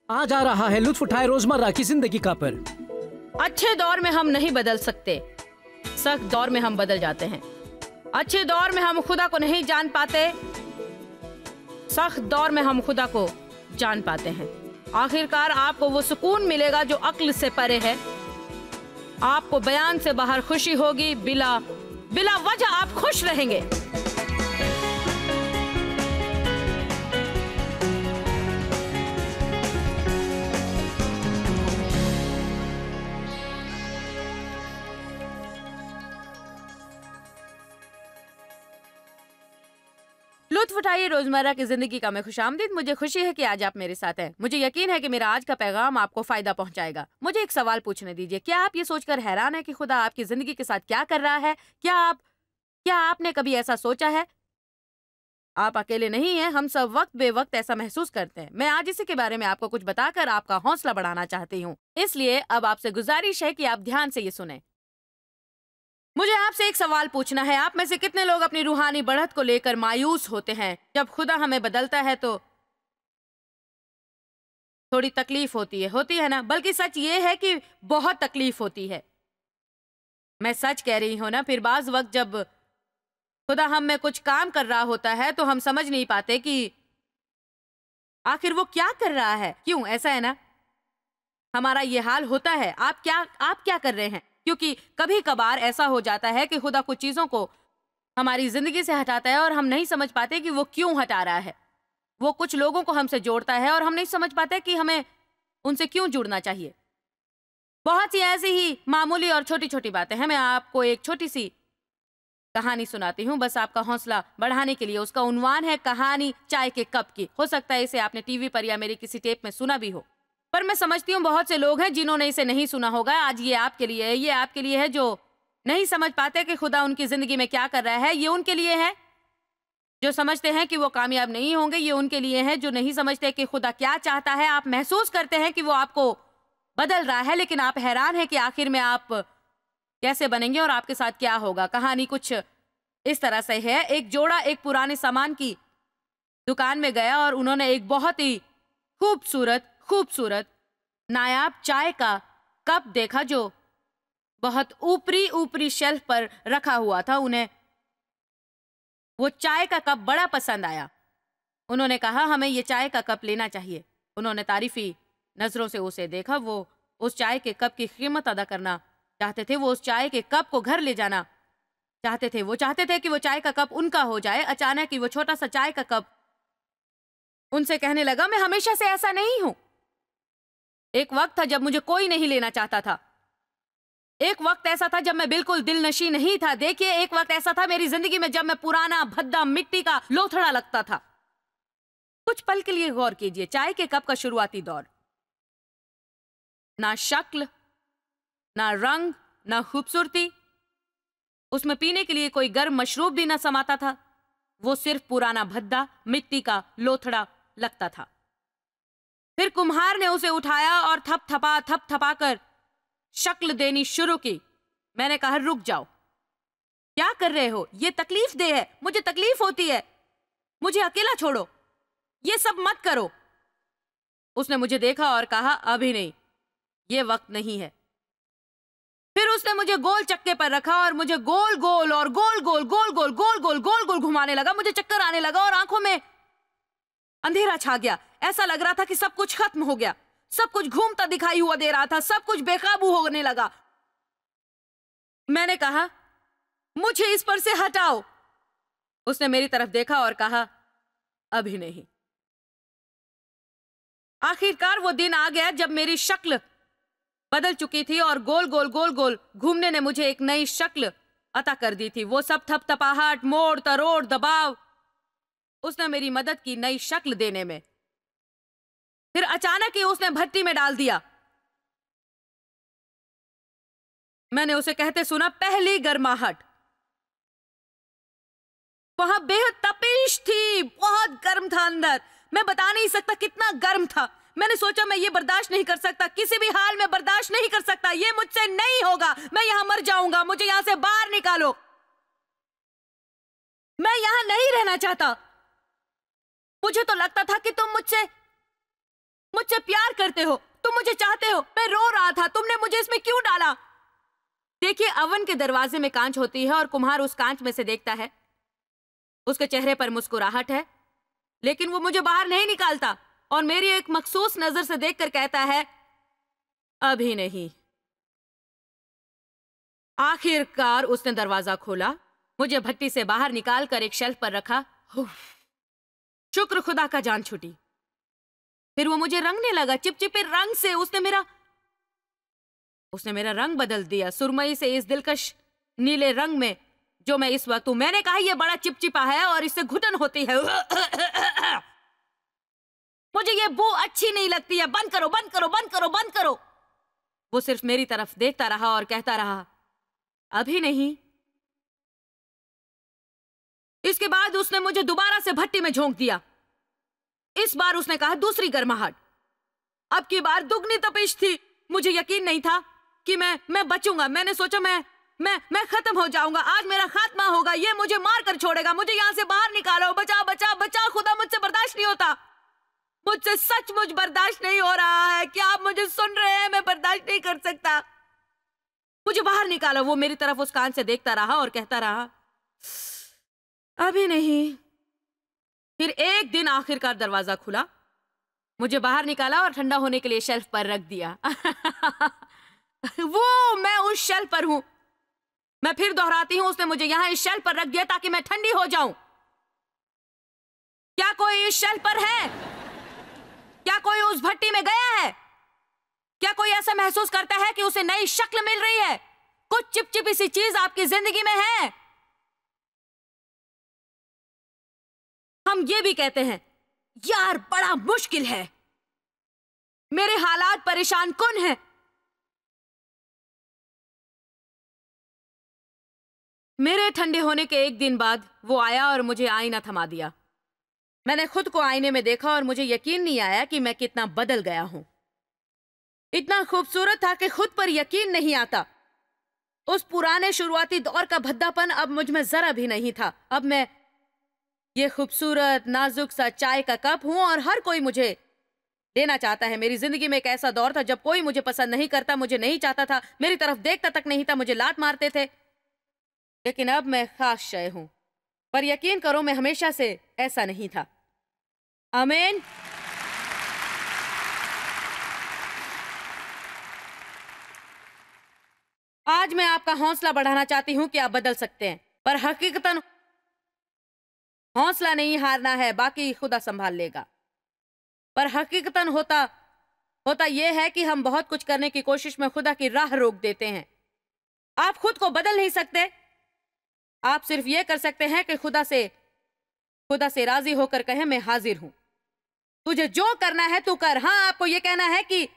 आ जा रहा है, लुत्फ उठाए रोजमर्रा की जिंदगी का। पर अच्छे दौर में हम नहीं बदल सकते, सख्त दौर में हम बदल जाते हैं। अच्छे दौर में हम खुदा को नहीं जान पाते, सख्त दौर में हम खुदा को जान पाते हैं। आखिरकार आपको वो सुकून मिलेगा जो अक्ल से परे है। आपको बयान से बाहर खुशी होगी, बिला वजह आप खुश रहेंगे। लुत्फ उठाइए रोजमर्रा की जिंदगी का। मैं खुशामदीद। मुझे खुशी है कि आज आप मेरे साथ हैं। मुझे यकीन है कि मेरा आज का पैगाम आपको फायदा पहुंचाएगा। मुझे एक सवाल पूछने दीजिए। क्या आप ये सोचकर हैरान हैं कि खुदा आपकी जिंदगी के साथ क्या कर रहा है? क्या आपने कभी ऐसा सोचा है? आप अकेले नहीं हैं, हम सब वक्त बेवक्त ऐसा महसूस करते हैं। मैं आज इसी के बारे में आपको कुछ बताकर आपका हौसला बढ़ाना चाहती हूँ। इसलिए अब आपसे गुजारिश है कि आप ध्यान से ये सुने। मुझे आपसे एक सवाल पूछना है। आप में से कितने लोग अपनी रूहानी बढ़त को लेकर मायूस होते हैं? जब खुदा हमें बदलता है तो थोड़ी तकलीफ होती है ना? बल्कि सच ये है कि बहुत तकलीफ होती है। मैं सच कह रही हूं ना? फिर बाज वक्त जब खुदा हम में कुछ काम कर रहा होता है तो हम समझ नहीं पाते कि आखिर वो क्या कर रहा है। क्यों? ऐसा है ना, हमारा ये हाल होता है। आप क्या कर रहे हैं? क्योंकि कभी कभार ऐसा हो जाता है कि खुदा कुछ चीजों को हमारी जिंदगी से हटाता है और हम नहीं समझ पाते कि वो क्यों हटा रहा है। वो कुछ लोगों को हमसे जोड़ता है और हम नहीं समझ पाते कि हमें उनसे क्यों जुड़ना चाहिए। बहुत सी ऐसी ही मामूली और छोटी छोटी बातें हैं। मैं आपको एक छोटी सी कहानी सुनाती हूँ, बस आपका हौसला बढ़ाने के लिए। उसका उन्वान है कहानी चाय के कप की। हो सकता है इसे आपने टीवी पर या मेरी किसी टेप में सुना भी हो, पर मैं समझती हूँ बहुत से लोग हैं जिन्होंने इसे नहीं सुना होगा। आज ये आपके लिए है। ये आपके लिए है जो नहीं समझ पाते कि खुदा उनकी जिंदगी में क्या कर रहा है। ये उनके लिए है जो समझते हैं कि वो कामयाब नहीं होंगे। ये उनके लिए है जो नहीं समझते कि खुदा क्या चाहता है। आप महसूस करते हैं कि वो आपको बदल रहा है, लेकिन आप हैरान हैं कि आखिर में आप कैसे बनेंगे और आपके साथ क्या होगा। कहानी कुछ इस तरह से है। एक जोड़ा एक पुराने सामान की दुकान में गया और उन्होंने एक बहुत ही खूबसूरत नायाब चाय का कप देखा जो बहुत ऊपरी शेल्फ पर रखा हुआ था। उन्हें वो चाय का कप बड़ा पसंद आया। उन्होंने कहा हमें ये चाय का कप लेना चाहिए। उन्होंने तारीफी नजरों से उसे देखा। वो उस चाय के कप की कीमत अदा करना चाहते थे। वो उस चाय के कप को घर ले जाना चाहते थे। वो चाहते थे कि वो चाय का कप उनका हो जाए। अचानक ही वो छोटा सा चाय का कप उनसे कहने लगा मैं हमेशा से ऐसा नहीं हूं। एक वक्त था जब मुझे कोई नहीं लेना चाहता था। एक वक्त ऐसा था जब मैं बिल्कुल दिलनशी नहीं था। देखिए, एक वक्त ऐसा था मेरी जिंदगी में जब मैं पुराना भद्दा मिट्टी का लोथड़ा लगता था। कुछ पल के लिए गौर कीजिए। चाय के कप का शुरुआती दौर, ना शक्ल, ना रंग, ना खूबसूरती। उसमें पीने के लिए कोई गर्म मशरूब भी ना समाता था। वो सिर्फ पुराना भद्दा मिट्टी का लोथड़ा लगता था। फिर कुम्हार ने उसे उठाया और थपथपा कर शक्ल देनी शुरू की। मैंने कहा रुक जाओ, क्या कर रहे हो? ये तकलीफ दे है, मुझे तकलीफ होती है, मुझे अकेला छोड़ो, ये सब मत करो। उसने मुझे देखा और कहा अभी नहीं, ये वक्त नहीं है। फिर उसने मुझे गोल चक्के पर रखा और मुझे गोल गोल घुमाने लगा। मुझे चक्कर आने लगा और आंखों में अंधेरा छा गया। ऐसा लग रहा था कि सब कुछ खत्म हो गया। सब कुछ घूमता दिखाई हुआ दे रहा था। सब कुछ बेकाबू होने लगा। मैंने कहा मुझे इस पर से हटाओ। उसने मेरी तरफ देखा और कहा अभी नहीं। आखिरकार वो दिन आ गया जब मेरी शक्ल बदल चुकी थी और गोल घूमने ने मुझे एक नई शक्ल अता कर दी थी। वो सब थपथपाहट, मोड़ तरोड़, दबाव, उसने मेरी मदद की नई शक्ल देने में। फिर अचानक ही उसने भट्टी में डाल दिया। मैंने उसे कहते सुना पहली गर्माहट। वहां बेहद तपिश थी, बहुत गर्म था अंदर। मैं बता नहीं सकता कितना गर्म था। मैंने सोचा मैं ये बर्दाश्त नहीं कर सकता, किसी भी हाल में बर्दाश्त नहीं कर सकता। ये मुझसे नहीं होगा, मैं यहां मर जाऊंगा, मुझे यहां से बाहर निकालो, मैं यहां नहीं रहना चाहता। मुझे तो लगता था कि तुम मुझसे प्यार करते हो, तुम मुझे चाहते हो। मैं रो रहा था, तुमने मुझे इसमें क्यों डाला? देखिए, अवन के दरवाजे में कांच होती है और कुम्हार उस कांच में से देखता है। उसके चेहरे पर मुस्कुराहट है, लेकिन वो मुझे बाहर नहीं निकालता और मेरी एक मखसूस नजर से देखकर कहता है, अभी नहीं। आखिरकार उसने दरवाजा खोला, मुझे भट्टी से बाहर निकालकर एक शेल्फ पर रखा। शुक्र खुदा का, जान छूटी। फिर वो मुझे रंगने लगा, चिपचिपे रंग से। उसने मेरा रंग बदल दिया, सुरमई से इस दिलकश नीले रंग में जो मैं इस वक्त हूं। मैंने कहा, यह बड़ा चिपचिपा है और इससे घुटन होती है। मुझे ये बू अच्छी नहीं लगती है, बंद करो, बंद करो, बंद करो, बंद करो। वो सिर्फ मेरी तरफ देखता रहा और कहता रहा, अभी नहीं। इसके बाद उसने मुझे दोबारा से भट्टी में झोंक दिया। इस बार उसने कहा, दूसरी गर्माहट। अब की बार दुगनी तपिश थी। मुझे यकीन नहीं था कि मैं बचूंगा। मैंने सोचा मैं खत्म हो जाऊंगा, आज मेरा खात्मा होगा, ये मुझे मार कर छोड़ेगा। मुझे यहां से बाहर निकालो, बचा बचा बचा, खुदा मुझसे बर्दाश्त नहीं होता। मुझसे सचमुच बर्दाश्त नहीं हो रहा है। क्या आप मुझे सुन रहे हैं? मैं बर्दाश्त नहीं कर सकता। मुझे बाहर निकालो। वो मेरी तरफ उस कान से देखता रहा और कहता रहा, अभी नहीं। फिर एक दिन आखिरकार दरवाजा खुला, मुझे बाहर निकाला और ठंडा होने के लिए शेल्फ पर रख दिया। वो मैं उस शेल्फ पर हूं। मैं फिर दोहराती हूं, उसने मुझे यहां इस शेल्फ पर रख दिया ताकि मैं ठंडी हो जाऊं। क्या कोई इस शेल्फ पर है? क्या कोई उस भट्टी में गया है? क्या कोई ऐसा महसूस करता है कि उसे नई शक्ल मिल रही है? कुछ चिपचिपी सी चीज आपकी जिंदगी में है। हम ये भी कहते हैं, यार बड़ा मुश्किल है, मेरे हालात परेशान कुन है। मेरे ठंडे होने के एक दिन बाद वो आया और मुझे आईना थमा दिया। मैंने खुद को आईने में देखा और मुझे यकीन नहीं आया कि मैं कितना बदल गया हूं। इतना खूबसूरत था कि खुद पर यकीन नहीं आता। उस पुराने शुरुआती दौर का भद्दापन अब मुझ में जरा भी नहीं था। अब मैं ये खूबसूरत नाजुक सा चाय का कप हूं और हर कोई मुझे लेना चाहता है। मेरी जिंदगी में एक ऐसा दौर था जब कोई मुझे पसंद नहीं करता, मुझे नहीं चाहता था, मेरी तरफ देखता तक नहीं था, मुझे लात मारते थे। लेकिन अब मैं खास शय हूं। पर यकीन करो, मैं हमेशा से ऐसा नहीं था। आमीन। आज मैं आपका हौसला बढ़ाना चाहती हूं कि आप बदल सकते हैं, पर हकीकतन हौसला नहीं हारना है, बाकी खुदा संभाल लेगा। पर हकीकतन होता यह है कि हम बहुत कुछ करने की कोशिश में खुदा की राह रोक देते हैं। आप खुद को बदल नहीं सकते। आप सिर्फ यह कर सकते हैं कि खुदा से राजी होकर कहें, मैं हाजिर हूं, तुझे जो करना है तू कर। हाँ, आपको यह कहना है कि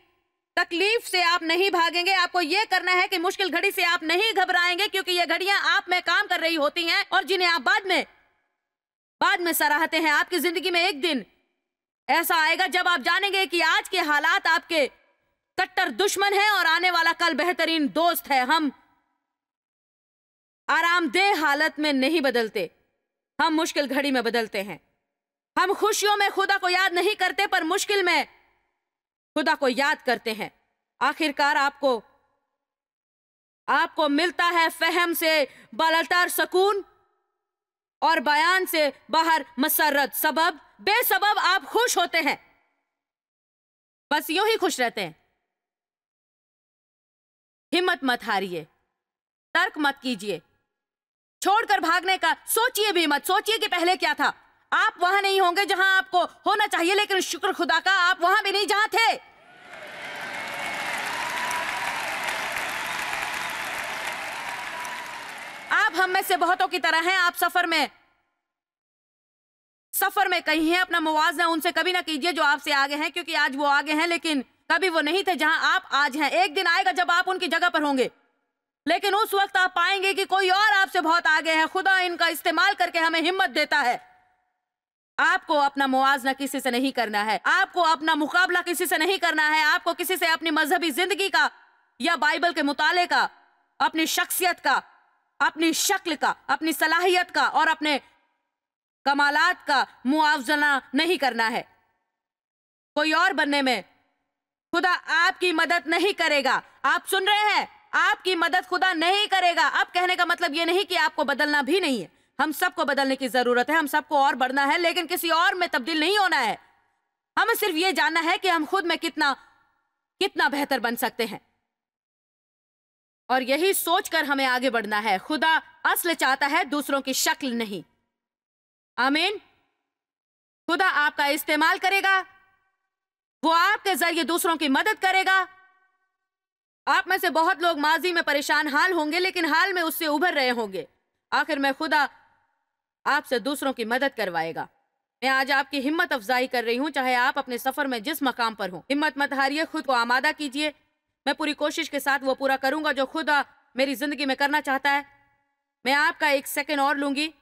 तकलीफ से आप नहीं भागेंगे। आपको यह करना है कि मुश्किल घड़ी से आप नहीं घबराएंगे, क्योंकि ये घड़ियां आप में काम कर रही होती हैं और जिन्हें आप बाद में सराहते हैं। आपकी जिंदगी में एक दिन ऐसा आएगा जब आप जानेंगे कि आज के हालात आपके कट्टर दुश्मन हैं और आने वाला कल बेहतरीन दोस्त है। हम आरामदेह हालत में नहीं बदलते, हम मुश्किल घड़ी में बदलते हैं। हम खुशियों में खुदा को याद नहीं करते, पर मुश्किल में खुदा को याद करते हैं। आखिरकार आपको मिलता है फहम से बालतर सुकून और बयान से बाहर मसरत। सबब बेसबब आप खुश होते हैं, बस यूं ही खुश रहते हैं। हिम्मत मत हारिए, तर्क मत कीजिए, छोड़कर भागने का सोचिए भी मत। सोचिए कि पहले क्या था। आप वहां नहीं होंगे जहां आपको होना चाहिए, लेकिन शुक्र खुदा का आप वहां भी नहीं जहां थे। आप हम में से बहुतों की तरह हैं। आप सफर में कहीं हैं। अपना मुवाजना उनसे कभी ना कीजिए जो आपसे आगे हैं, क्योंकि आज वो आगे हैं, लेकिन कभी वो नहीं थे जहां आप आज हैं। एक दिन आएगा जब आप उनकी जगह पर होंगे, लेकिन उस वक्त आप पाएंगे कि कोई और आपसे बहुत आगे है। खुदा इनका इस्तेमाल करके हमें हिम्मत देता है। आपको अपना मुवाजना किसी से नहीं करना है, आपको अपना मुकाबला किसी से नहीं करना है। आपको किसी से अपनी मजहबी जिंदगी का या बाइबल के मुताले का, अपनी शख्सियत का, अपनी शक्ल का, अपनी सलाहियत का और अपने कमालात का मुआवजना नहीं करना है। कोई और बनने में खुदा आपकी मदद नहीं करेगा। आप सुन रहे हैं? आपकी मदद खुदा नहीं करेगा। अब कहने का मतलब ये नहीं कि आपको बदलना भी नहीं है। हम सबको बदलने की जरूरत है, हम सबको और बढ़ना है, लेकिन किसी और में तब्दील नहीं होना है। हमें सिर्फ ये जानना है कि हम खुद में कितना कितना बेहतर बन सकते हैं, और यही सोचकर हमें आगे बढ़ना है। खुदा असल चाहता है, दूसरों की शक्ल नहीं। आमीन। खुदा आपका इस्तेमाल करेगा, वो आपके जरिए दूसरों की मदद करेगा। आप में से बहुत लोग माजी में परेशान हाल होंगे, लेकिन हाल में उससे उभर रहे होंगे। आखिर में खुदा आपसे दूसरों की मदद करवाएगा। मैं आज आपकी हिम्मत अफजाई कर रही हूं, चाहे आप अपने सफर में जिस मकाम पर हो। हिम्मत मत हारिए, खुद को आमादा कीजिए। मैं पूरी कोशिश के साथ वो पूरा करूंगा जो खुदा मेरी जिंदगी में करना चाहता है। मैं आपका एक सेकंड और लूंगी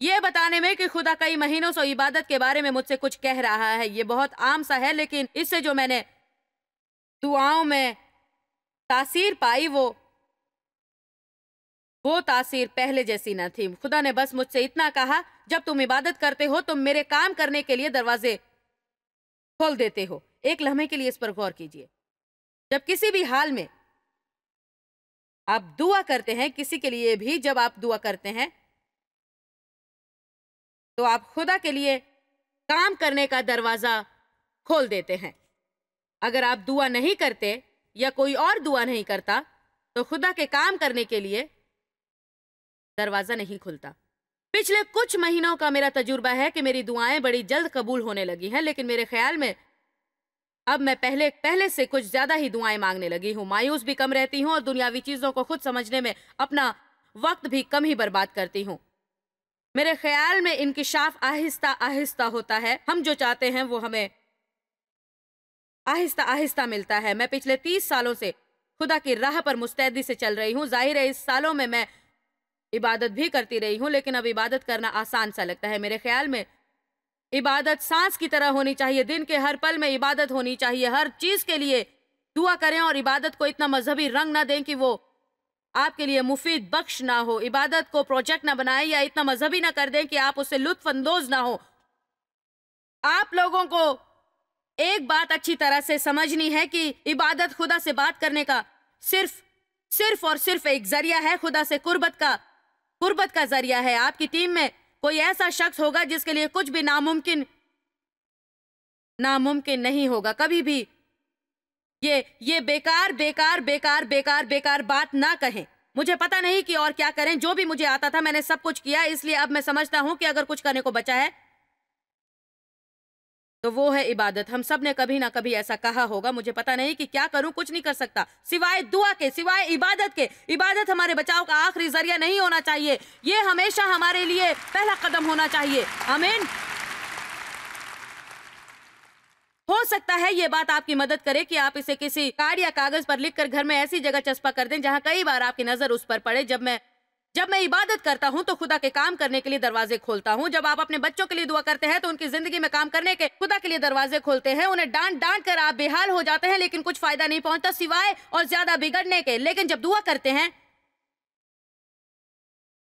ये बताने में कि खुदा कई महीनों से इबादत के बारे में मुझसे कुछ कह रहा है। ये बहुत आम सा है, लेकिन इससे जो मैंने दुआओं में तासीर पाई वो तासीर पहले जैसी न थी। खुदा ने बस मुझसे इतना कहा, जब तुम इबादत करते हो तुम मेरे काम करने के लिए दरवाजे खोल देते हो। एक लम्हे के लिए इस पर गौर कीजिए। जब किसी भी हाल में आप दुआ करते हैं, किसी के लिए भी जब आप दुआ करते हैं, तो आप खुदा के लिए काम करने का दरवाजा खोल देते हैं। अगर आप दुआ नहीं करते या कोई और दुआ नहीं करता, तो खुदा के काम करने के लिए दरवाजा नहीं खुलता। पिछले कुछ महीनों का मेरा तजुर्बा है कि मेरी दुआएं बड़ी जल्द कबूल होने लगी हैं, लेकिन मेरे ख्याल में अब मैं पहले से कुछ ज्यादा ही दुआएं मांगने लगी हूँ। मायूस भी कम रहती हूँ और दुनियावी चीजों को खुद समझने में अपना वक्त भी कम ही बर्बाद करती हूँ। मेरे ख्याल में इंकिशाफ आहिस्ता आहिस्ता होता है। हम जो चाहते हैं वो हमें आहिस्ता आहिस्ता मिलता है। मैं पिछले 30 सालों से खुदा की राह पर मुस्तैदी से चल रही हूँ। जाहिर है इस सालों में मैं इबादत भी करती रही हूँ, लेकिन अब इबादत करना आसान सा लगता है। मेरे ख्याल में इबादत सांस की तरह होनी चाहिए। दिन के हर पल में इबादत होनी चाहिए। हर चीज के लिए दुआ करें और इबादत को इतना मजहबी रंग ना दें कि वो आपके लिए मुफीद बख्श ना हो। इबादत को प्रोजेक्ट ना बनाएं या इतना मजहबी ना कर दें कि आप उससे लुत्फ अंदोज ना हो। आप लोगों को एक बात अच्छी तरह से समझनी है कि इबादत खुदा से बात करने का सिर्फ और सिर्फ एक जरिया है। खुदा से कुर्बत का जरिया है। आपकी टीम में कोई ऐसा शख्स होगा जिसके लिए कुछ भी नामुमकिन नहीं होगा। कभी भी ये बेकार बेकार बेकार बेकार बेकार बात ना कहें। मुझे पता नहीं कि और क्या करें। जो भी मुझे आता था मैंने सब कुछ किया, इसलिए अब मैं समझता हूं कि अगर कुछ करने को बचा है तो वो है इबादत। हम सब ने कभी ना कभी ऐसा कहा होगा, मुझे पता नहीं कि क्या करूं, कुछ नहीं कर सकता सिवाय दुआ के, सिवाय इबादत के। इबादत हमारे बचाव का आखिरी जरिया नहीं होना चाहिए, ये हमेशा हमारे लिए पहला कदम होना चाहिए। आमीन। हो सकता है ये बात आपकी मदद करे कि आप इसे किसी कार्ड या कागज पर लिखकर घर में ऐसी जगह चस्पा कर दें जहां कई बार आपकी नजर उस पर पड़े। जब मैं इबादत करता हूं तो खुदा के काम करने के लिए दरवाजे खोलता हूं। जब आप अपने बच्चों के लिए दुआ करते हैं तो उनकी जिंदगी में काम करने के खुदा के लिए दरवाजे खोलते हैं। उन्हें डांट कर आप बेहाल हो जाते हैं, लेकिन कुछ फायदा नहीं पहुंचता सिवाय और ज्यादा बिगड़ने के। लेकिन जब दुआ करते हैं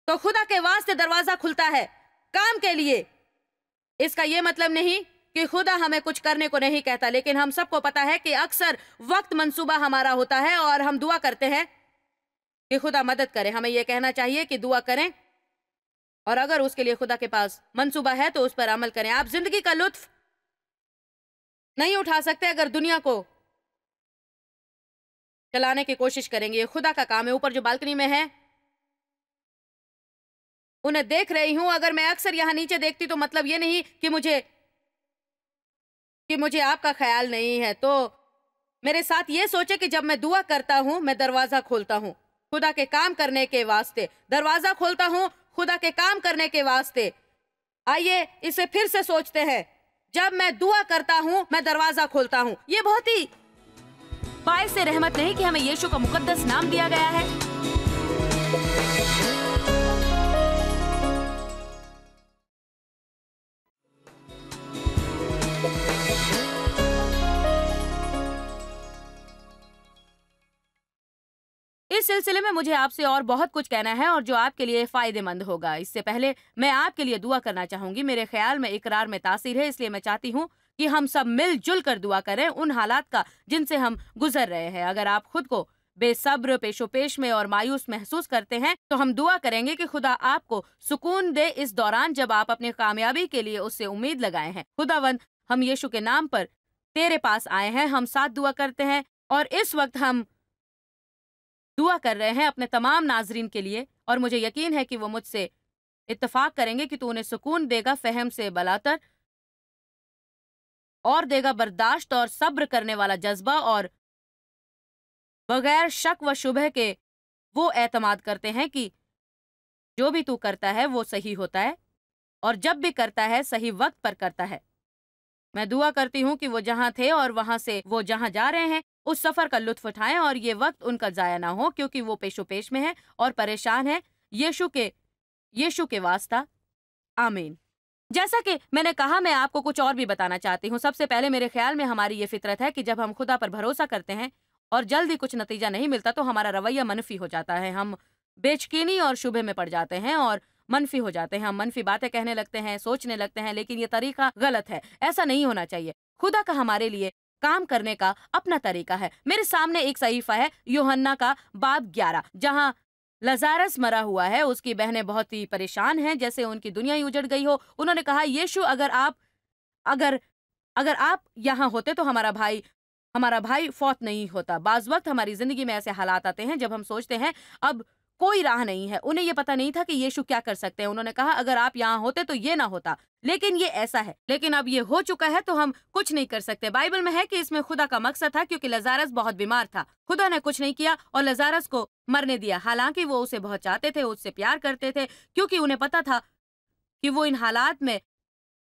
तो खुदा के वास्ते दरवाजा खुलता है काम के लिए। इसका यह मतलब नहीं कि खुदा हमें कुछ करने को नहीं कहता, लेकिन हम सबको पता है कि अक्सर वक्त मंसूबा हमारा होता है और हम दुआ करते हैं कि खुदा मदद करे। हमें यह कहना चाहिए कि दुआ करें, और अगर उसके लिए खुदा के पास मंसूबा है तो उस पर अमल करें। आप जिंदगी का लुत्फ नहीं उठा सकते अगर दुनिया को चलाने की कोशिश करेंगे। ये खुदा का काम है। ऊपर जो बालकनी में है उन्हें देख रही हूं। अगर मैं अक्सर यहां नीचे देखती तो मतलब ये नहीं कि मुझे आपका ख्याल नहीं है। तो मेरे साथ ये सोचे कि जब मैं दुआ करता हूं मैं दरवाजा खोलता हूं खुदा के काम करने के वास्ते। दरवाजा खोलता हूं खुदा के काम करने के वास्ते। आइए इसे फिर से सोचते हैं। जब मैं दुआ करता हूं मैं दरवाजा खोलता हूं। ये बहुत ही बाइस रहमत नहीं कि हमें यीशु का मुकद्दस नाम दिया गया है। इस सिलसिले में मुझे आपसे और बहुत कुछ कहना है और जो आपके लिए फायदेमंद होगा। इससे पहले मैं आपके लिए दुआ करना चाहूंगी। मेरे ख्याल में इकरार में तासीर है, इसलिए मैं चाहती हूँ कि हम सब मिलजुल कर दुआ करें उन हालात का जिनसे हम गुजर रहे हैं। अगर आप खुद को बेसब्र, पेशोपेश में और मायूस महसूस करते हैं तो हम दुआ करेंगे कि खुदा आपको सुकून दे इस दौरान जब आप अपनी कामयाबी के लिए उससे उम्मीद लगाए हैं। खुदावंद, हम यीशु के नाम पर तेरे पास आए हैं, हम साथ दुआ करते हैं और इस वक्त हम दुआ कर रहे हैं अपने तमाम नाजरीन के लिए, और मुझे यकीन है कि वो मुझसे इत्तेफाक करेंगे कि तू उन्हें सुकून देगा, फहम से बलातर, और देगा बर्दाश्त और सब्र करने वाला जज्बा, और बगैर शक व शुबह के वो एतमाद करते हैं कि जो भी तू करता है वो सही होता है, और जब भी करता है सही वक्त पर करता है। मैं दुआ करती हूँ कि वो जहाँ थे और वहाँ से वो जहाँ जा रहे हैं उस सफर का लुत्फ उठाएं और ये वक्त उनका जाया ना हो, क्योंकि वो पेशोपेश में है और परेशान है। यीशु के वास्ता, आमीन। जैसा कि मैंने कहा, मैं आपको कुछ और भी बताना चाहती हूँ। सबसे पहले मेरे ख्याल में हमारी ये फितरत है कि जब हम खुदा पर भरोसा करते हैं और जल्दी कुछ नतीजा नहीं मिलता तो हमारा रवैया मनफी हो जाता है। हम बेचकीनी और शुबे में पड़ जाते हैं और मनफी हो जाते हैं। हम मनफी बातें कहने लगते हैं, सोचने लगते हैं, लेकिन ये तरीका गलत है। ऐसा नहीं होना चाहिए। खुदा का हमारे लिए काम करने का अपना तरीका है। मेरे सामने एक सहीफा है, यूहन्ना का बाब 11, जहाँ लजारस मरा हुआ है। उसकी बहनें बहुत ही परेशान हैं, जैसे उनकी दुनिया ही उजड़ गई हो। उन्होंने कहा, यीशु, अगर आप यहाँ होते तो हमारा भाई फौत नहीं होता। बाज वक्त हमारी जिंदगी में ऐसे हालात आते हैं जब हम सोचते हैं अब कोई राह नहीं है। उन्हें ये पता नहीं था कि यीशु क्या कर सकते हैं। उन्होंने कहा, अगर आप यहाँ होते तो ये ना होता, लेकिन ये ऐसा है। लेकिन अब ये हो चुका है तो हम कुछ नहीं कर सकते। बाइबल में है कि इसमें खुदा का मकसद था, क्योंकि लजारस बहुत बीमार था। खुदा ने कुछ नहीं किया और लजारस को मरने दिया। हालांकि वो उसे बहुत चाहते थे, उससे प्यार करते थे, क्योंकि उन्हें पता था कि वो इन हालात में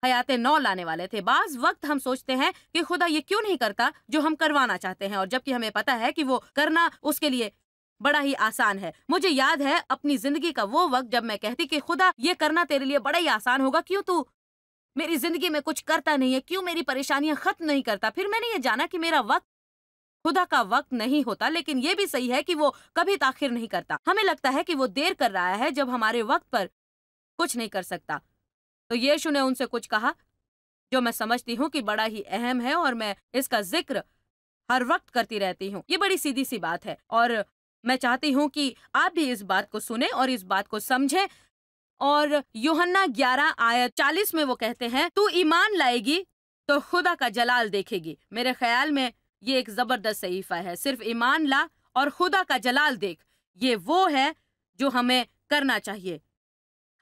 हयाते नौ लाने वाले थे। बाज वक्त हम सोचते हैं कि खुदा ये क्यों नहीं करता जो हम करवाना चाहते हैं, और जबकि हमें पता है कि वो करना उसके लिए बड़ा ही आसान है। मुझे याद है अपनी जिंदगी का वो वक्त जब मैं कहती कि खुदा ये करना तेरे लिए बड़ा ही आसान होगा, क्यों तू मेरी जिंदगी में कुछ करता नहीं है, क्यों मेरी परेशानियां खत्म नहीं करता। फिर मैंने ये जाना कि मेरा वक्त खुदा का वक्त नहीं होता, लेकिन ये भी सही है कि वो कभी ताखिर नहीं करता। हमें लगता है कि वो देर कर रहा है जब हमारे वक्त पर कुछ नहीं कर सकता। तो यीशु ने उनसे कुछ कहा जो मैं समझती हूँ कि बड़ा ही अहम है, और मैं इसका जिक्र हर वक्त करती रहती हूँ। ये बड़ी सीधी सी बात है और मैं चाहती हूँ कि आप भी इस बात को सुने और इस बात को समझें। और यूहन्ना 11 आयत 40 में वो कहते हैं, तू ईमान लाएगी तो खुदा का जलाल देखेगी। मेरे ख्याल में ये एक जबरदस्त सहीफा है। सिर्फ ईमान ला और खुदा का जलाल देख, ये वो है जो हमें करना चाहिए।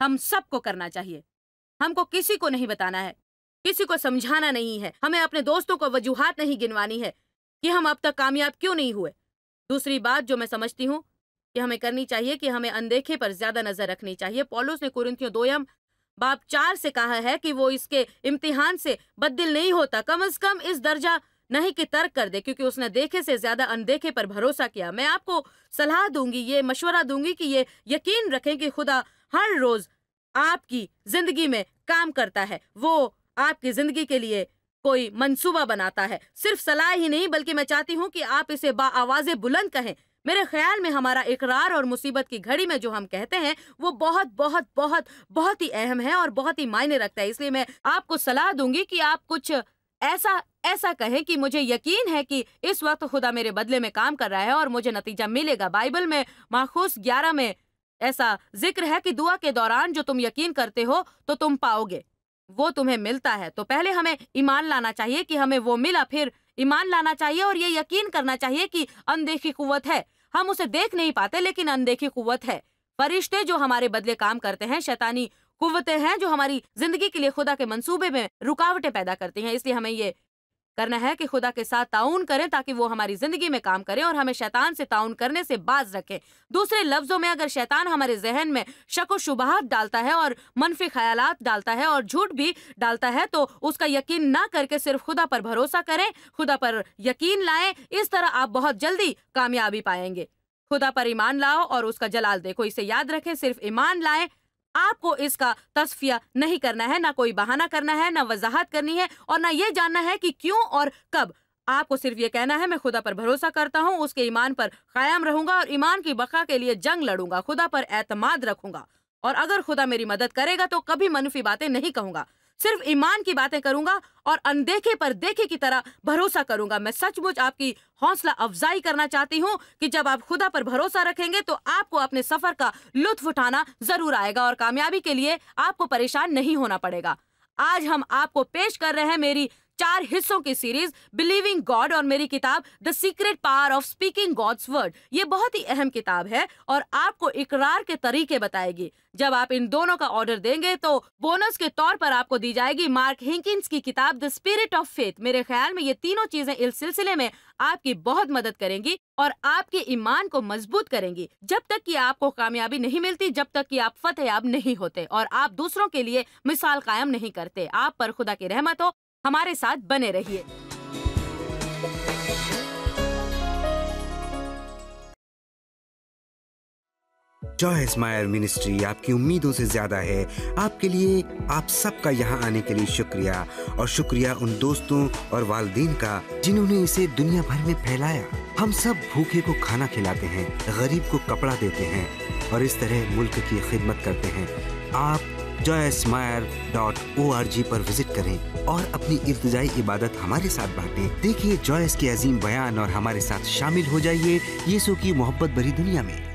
हम सबको करना चाहिए। हमको किसी को नहीं बताना है, किसी को समझाना नहीं है। हमें अपने दोस्तों को वजूहात नहीं गिनवानी है कि हम अब तक कामयाब क्यों नहीं हुए। दूसरी बात जो मैं समझती हूँ कि हमें करनी चाहिए कि हमें अनदेखे पर ज्यादा नजर रखनी चाहिए। पौलुस ने कुरिन्थियों 2 बाब 4 से कहा है कि वो इसके इम्तिहान से बददिल नहीं होता। कम से कम इस दर्जा नहीं कि तर्क कर दे, क्योंकि उसने देखे से ज्यादा अनदेखे पर भरोसा किया। मैं आपको सलाह दूंगी, ये मशवरा दूंगी कि ये यकीन रखें कि खुदा हर रोज आपकी जिंदगी में काम करता है। वो आपकी जिंदगी के लिए कोई मंसूबा बनाता है। सिर्फ सलाह ही नहीं, बल्कि मैं चाहती हूँ कि आप इसे बाआवाज़े बुलंद कहें। मेरे ख्याल में हमारा इकरार और मुसीबत की घड़ी में जो हम कहते हैं वो बहुत बहुत बहुत बहुत ही अहम है और बहुत ही मायने रखता है। इसलिए मैं आपको सलाह दूंगी कि आप कुछ ऐसा कहें कि मुझे यकीन है कि इस वक्त खुदा मेरे बदले में काम कर रहा है और मुझे नतीजा मिलेगा। बाइबल में माखूस 11 में ऐसा जिक्र है कि दुआ के दौरान जो तुम यकीन करते हो तो तुम पाओगे, वो तुम्हें मिलता है। तो पहले हमें ईमान लाना चाहिए कि हमें वो मिला, फिर ईमान लाना चाहिए और ये यकीन करना चाहिए कि अनदेखी कुव्वत है। हम उसे देख नहीं पाते, लेकिन अनदेखी कुव्वत है। फरिश्ते जो हमारे बदले काम करते हैं, शैतानी कुव्वतें हैं जो हमारी जिंदगी के लिए खुदा के मंसूबे में रुकावटें पैदा करती हैं। इसलिए हमें ये करना है कि खुदा के साथ ताउन करें ताकि वो हमारी जिंदगी में काम करे और हमें शैतान से ताउन करने से बाज रखे। दूसरे लफ्जों में, अगर शैतान हमारे जहन में शक व शुबहात डालता है और मनफी ख्यालात डालता है और झूठ भी डालता है, तो उसका यकीन ना करके सिर्फ खुदा पर भरोसा करें, खुदा पर यकीन लाएं। इस तरह आप बहुत जल्दी कामयाबी पाएंगे। खुदा पर ईमान लाओ और उसका जलाल देखो। इसे याद रखें, सिर्फ ईमान लाएं। आपको इसका तस्फिया नहीं करना है, ना कोई बहाना करना है, ना वजाहत करनी है और ना ये जानना है कि क्यों और कब। आपको सिर्फ ये कहना है, मैं खुदा पर भरोसा करता हूँ, उसके ईमान पर कायम रहूंगा और ईमान की बका के लिए जंग लड़ूंगा, खुदा पर एतमाद रखूंगा और अगर खुदा मेरी मदद करेगा तो कभी मनफी बातें नहीं कहूंगा। सिर्फ ईमान की बातें करूंगा और अनदेखे पर देखे की तरह भरोसा करूंगा। मैं सचमुच आपकी हौसला अफजाई करना चाहती हूँ कि जब आप खुदा पर भरोसा रखेंगे तो आपको अपने सफर का लुत्फ उठाना जरूर आएगा और कामयाबी के लिए आपको परेशान नहीं होना पड़ेगा। आज हम आपको पेश कर रहे हैं मेरी 4 हिस्सों की सीरीज बिलीविंग गॉड और मेरी किताब the secret power of speaking God's word. ये बहुत ही अहम किताब है और आपको इकरार के तरीके बताएगी। जब आप इन दोनों का ऑर्डर देंगे तो बोनस के तौर पर आपको दी जाएगी मार्क हिंकिंस की किताब द स्पिरिट ऑफ फेथ। मेरे ख्याल में ये तीनों चीजें इस सिलसिले में आपकी बहुत मदद करेंगी और आपके ईमान को मजबूत करेंगी। जब तक कि आपको कामयाबी नहीं मिलती, जब तक कि आप फतेहयाब नहीं होते और आप दूसरों के लिए मिसाल कायम नहीं करते। आप पर खुदा की रहमत हो। हमारे साथ बने रहिए। जॉयस मायर मिनिस्ट्री आपकी उम्मीदों से ज्यादा है। आपके लिए आप सबका यहाँ आने के लिए शुक्रिया, और शुक्रिया उन दोस्तों और वालिदैन का जिन्होंने इसे दुनिया भर में फैलाया। हम सब भूखे को खाना खिलाते हैं, गरीब को कपड़ा देते हैं और इस तरह मुल्क की खिदमत करते हैं। आप joycemeyer.org पर विजिट करें और अपनी इल्तिजाई इबादत हमारे साथ बांटें। देखिए जॉयस के अजीम बयान और हमारे साथ शामिल हो जाइए यीशु की मोहब्बत भरी दुनिया में।